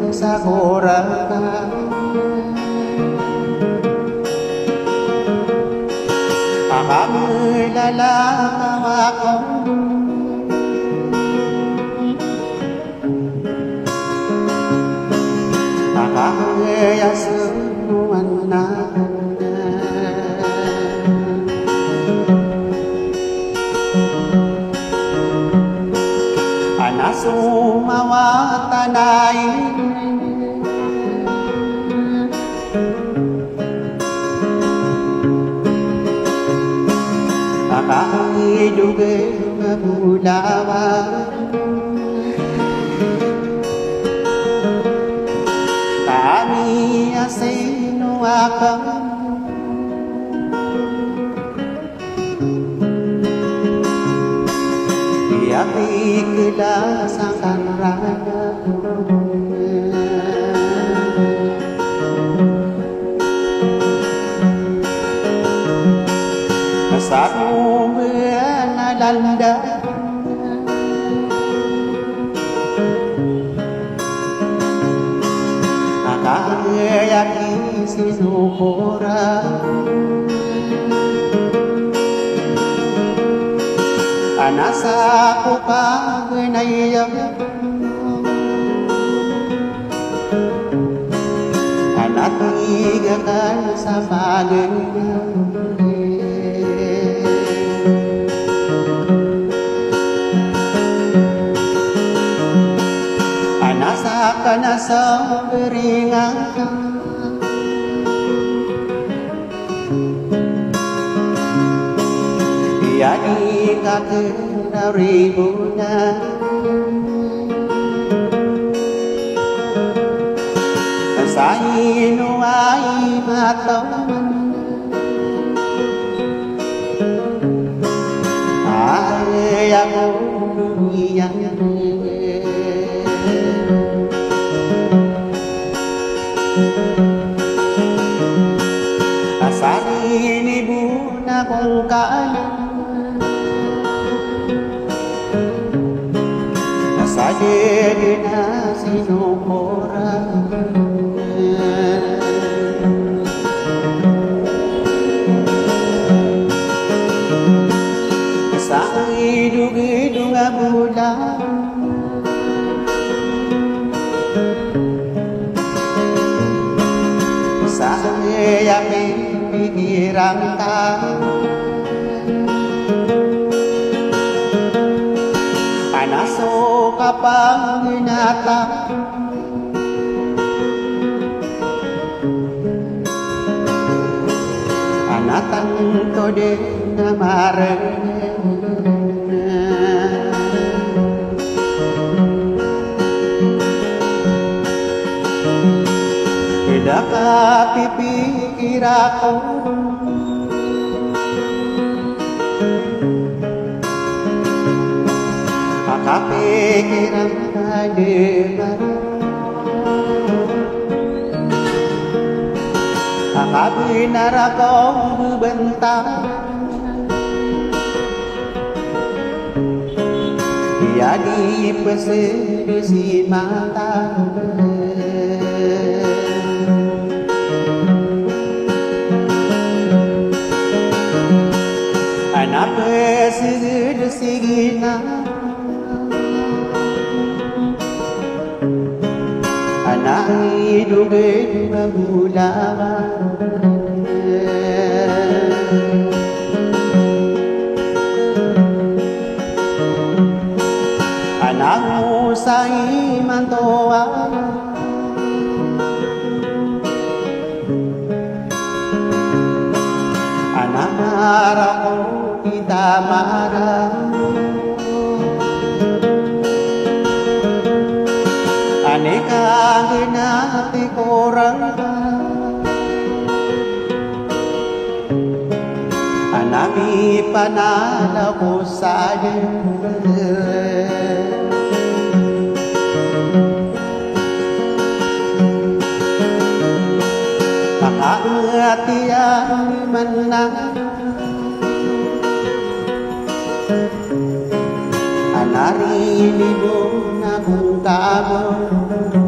sa korang Akamulalakaw ako Akakayasunuan na Anasumawatanayin Akakidugay mabulawan Kami asino akang Iapikila sa kanraya Sa kumbuhan na landa Nakayaki sinukura Anasa ko pagnayaw Anatigakan sa pagnayaw Anasa ka na sa beringan Iyadi ka kinaribunan Sa ino ay matawan Ay ako iyan Asari ni Buna kung kaalam Asari na sinukura Sa idug-idug nga bulan Sa yakin pikiran ka Anaso ka pang hinata Anatan ko din na marinig Nakapipikir ako Nakapikir ang kaliman Nakabinar akong bubentang Iyadi pesedisi mata Anak segera Anak hidup bergulawan Anak musai mantuan Anak marah kita marah Aneka ginati korang Anami panala ko sa'yo Makaangatiyan man na Anarili mo na kung tamo